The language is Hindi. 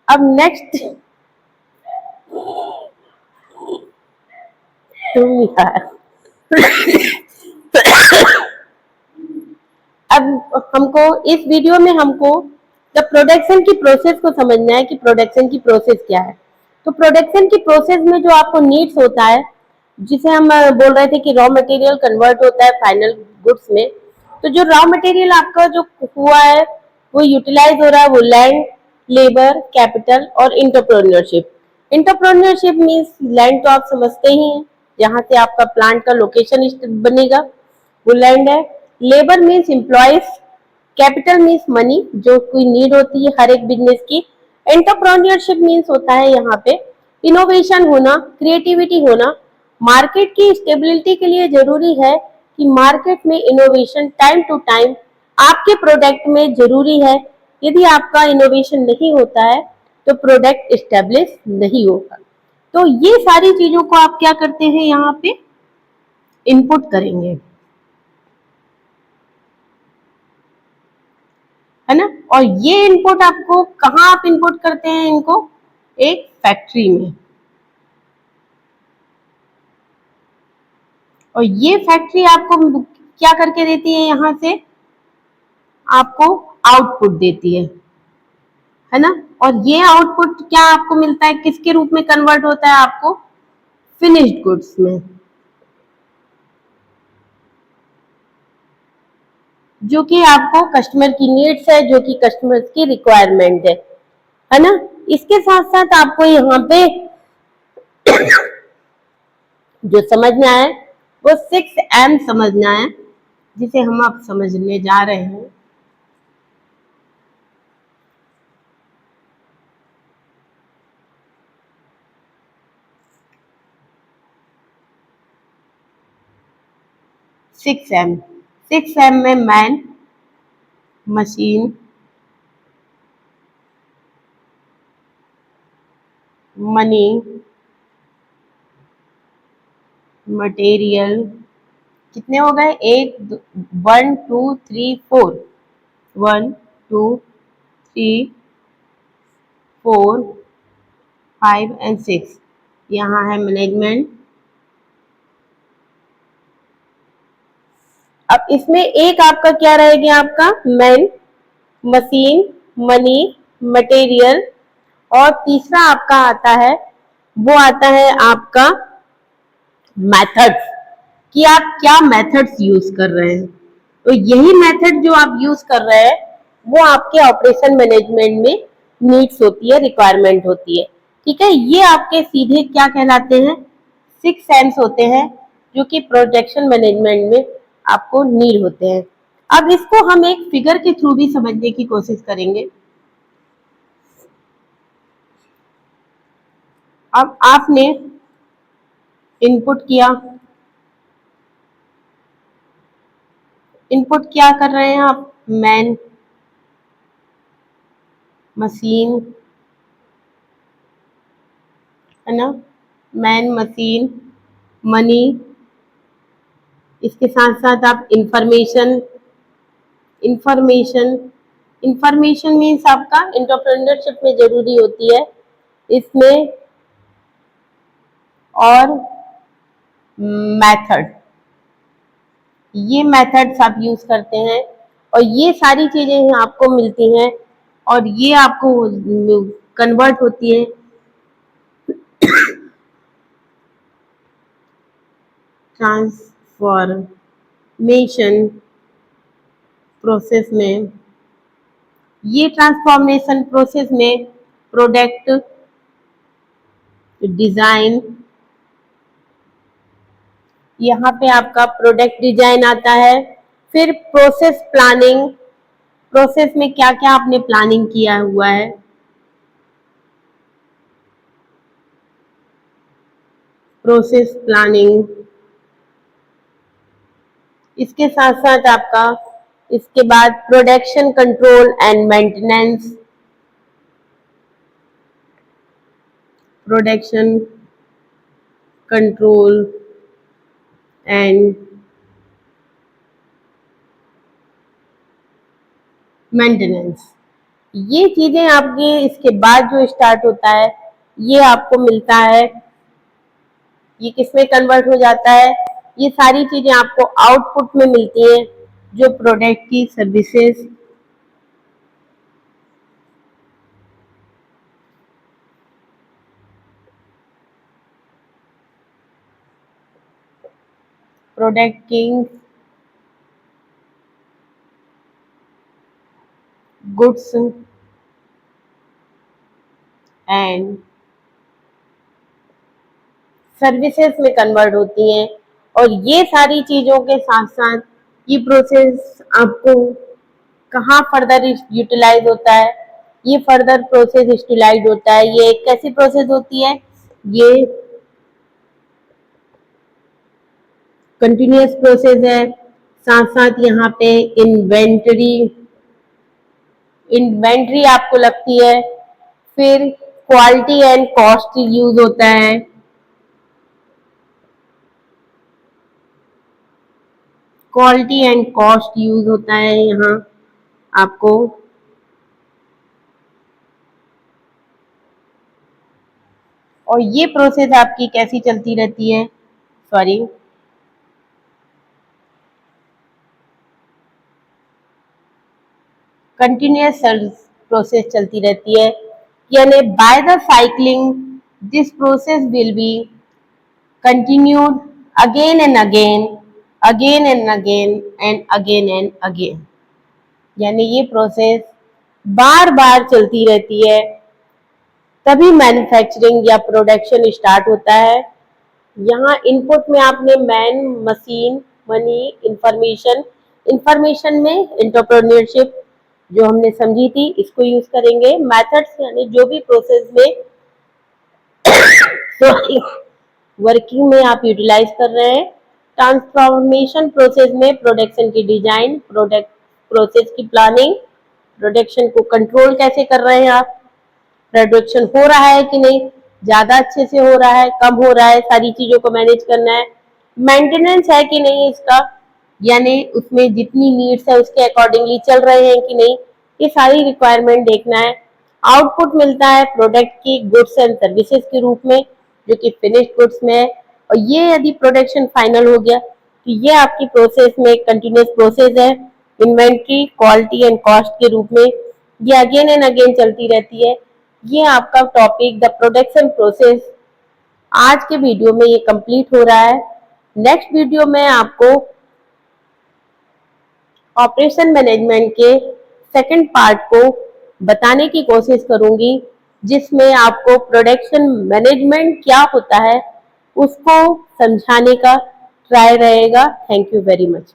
अब नेक्स्ट तुम यार अब हमको इस वीडियो में हमको जब प्रोडक्शन की प्रोसेस को समझना है कि प्रोडक्शन की प्रोसेस क्या है। तो प्रोडक्शन की प्रोसेस में जो आपको नीड्स होता है, जिसे हम बोल रहे थे कि रॉ मटेरियल कन्वर्ट होता है फाइनल गुड्स में। तो जो रॉ मटेरियल आपका जो हुआ है वो यूटिलाइज हो रहा है, वो लैंड, लेबर, कैपिटल और इंटरप्रेन्योरशिप। इंटरप्रेन्योरशिप मीन्स लैंड तो आप समझते ही हैं, जहाँ से आपका प्लांट का लोकेशन बनेगा वो लैंड है। Labour means employees, capital means money जो कोई नीड होती है हर एक बिजनेस की। एंटरप्रेन्योरशिप मीन्स होता है यहाँ पे इनोवेशन होना, क्रिएटिविटी होना। मार्केट की स्टेबिलिटी के लिए जरूरी है कि मार्केट में इनोवेशन टाइम टू टाइम आपके प्रोडक्ट में जरूरी है। यदि आपका इनोवेशन नहीं होता है तो प्रोडक्ट स्टेब्लिश नहीं होगा। तो ये सारी चीजों को आप क्या करते हैं यहाँ पे इनपुट करेंगे, है ना। और ये इनपुट आपको कहाँ आप इनपुट करते हैं इनको, एक फैक्ट्री में। और ये फैक्ट्री आपको क्या करके देती है, यहाँ से आपको आउटपुट देती है ना। और ये आउटपुट क्या आपको मिलता है, किसके रूप में कन्वर्ट होता है आपको, फिनिश्ड गुड्स में, जो कि आपको कस्टमर की नीड्स है, जो कि कस्टमर की रिक्वायरमेंट है ना। इसके साथ साथ आपको यहाँ पे जो समझना है वो 6M समझना है, जिसे हम अब समझने जा रहे हैं। सिक्स एम में मैन, मशीन, मनी, मटेरियल, कितने हो गए, एक, 1 2 3 4, 1 2 3 4 5 एंड 6। यहाँ है मैनेजमेंट। अब इसमें एक आपका क्या रहेगा, आपका मैन, मशीन, मनी, मटेरियल। और तीसरा आपका आता है, वो आता है आपका मेथड्स, कि आप क्या मेथड्स यूज कर रहे हैं। तो यही मेथड जो आप यूज कर रहे हैं वो आपके ऑपरेशन मैनेजमेंट में नीड्स होती है, रिक्वायरमेंट होती है। ठीक है, ये आपके सीधे क्या कहलाते हैं, 6 सेंस होते हैं, जो कि प्रोजेक्शन मैनेजमेंट में आपको नीड होते हैं। अब इसको हम एक फिगर के थ्रू भी समझने की कोशिश करेंगे। अब आपने इनपुट किया, इनपुट क्या कर रहे हैं आप, मैन, मशीन, है ना, मैन, मशीन, मनी। इसके साथ साथ आप इंफॉर्मेशन, इंफॉर्मेशन, इंफॉर्मेशन मीन्स आपका एंटरप्रेन्योरशिप में जरूरी होती है इसमें। और मेथड, ये मेथड्स आप यूज करते हैं और ये सारी चीजें आपको मिलती हैं और ये आपको कन्वर्ट होती है ट्रांसफॉर्मेशन प्रोसेस में। ये ट्रांसफॉर्मेशन प्रोसेस में प्रोडक्ट डिजाइन, यहाँ पे आपका प्रोडक्ट डिजाइन आता है। फिर प्रोसेस प्लानिंग, प्रोसेस में क्या क्या आपने प्लानिंग किया हुआ है, प्रोसेस प्लानिंग। इसके साथ साथ आपका इसके बाद production control and maintenance, production control and maintenance. ये चीजें आपके इसके बाद जो स्टार्ट होता है ये आपको मिलता है, ये किसमें कन्वर्ट हो जाता है, ये सारी चीजें आपको आउटपुट में मिलती हैं, जो प्रोडक्ट की सर्विसेज प्रोडक्ट की गुड्स एंड सर्विसेज में कन्वर्ट होती हैं। और ये सारी चीजों के साथ साथ ये प्रोसेस आपको कहाँ फर्दर यूटिलाइज होता है, ये फर्दर प्रोसेस यूटिलाइज होता है, ये एक कैसी प्रोसेस होती है, ये कंटिन्यूअस प्रोसेस है। साथ साथ यहाँ पे इन्वेंटरी इन्वेंट्री आपको लगती है, फिर क्वालिटी एंड कॉस्ट यूज होता है, क्वालिटी एंड कॉस्ट यूज होता है यहाँ आपको। और ये प्रोसेस आपकी कैसी चलती रहती है, सॉरी, कंटिन्यूअस प्रोसेस चलती रहती है, यानी by the cycling this process will be continued again and again, again and again and again and again, यानी ये प्रोसेस बार बार चलती रहती है, तभी मैन्युफैक्चरिंग या प्रोडक्शन स्टार्ट होता है। यहाँ इनपुट में आपने man, machine, money, information, information में एंटरप्रेन्योरशिप जो हमने समझी थी इसको यूज करेंगे। मेथड्स यानी जो भी प्रोसेस में वर्किंग में आप यूटिलाइज कर रहे हैं। ट्रांसफॉर्मेशन प्रोसेस में प्रोडक्शन की डिजाइन, प्रोडक्ट प्रोसेस की प्लानिंग, प्रोडक्शन को कंट्रोल कैसे कर रहे हैं आप, प्रोडक्शन हो रहा है कि नहीं, ज्यादा अच्छे से हो रहा है, कम हो रहा है, सारी चीजों को मैनेज करना है। मेंटेनेंस है कि नहीं इसका, यानी उसमें जितनी नीड्स है उसके अकॉर्डिंगली चल रहे हैं कि नहीं, ये सारी रिक्वायरमेंट देखना है। आउटपुट मिलता है प्रोडक्ट की गुड्स एंड सर्विसेज के रूप में, जो कि फिनिश्ड गुड्स में है। और ये यदि प्रोडक्शन फाइनल हो गया तो ये आपकी प्रोसेस में कंटिन्यूस प्रोसेस है, इन्वेंट्री, क्वालिटी एंड कॉस्ट के रूप में, ये अगेन एंड अगेन चलती रहती है। ये आपका टॉपिक द प्रोडक्शन प्रोसेस आज के वीडियो में ये कंप्लीट हो रहा है। नेक्स्ट वीडियो में आपको ऑपरेशन मैनेजमेंट के सेकंड पार्ट को बताने की कोशिश करूंगी, जिसमें आपको प्रोडक्शन मैनेजमेंट क्या होता है उसको समझाने का ट्राई रहेगा। Thank you very much.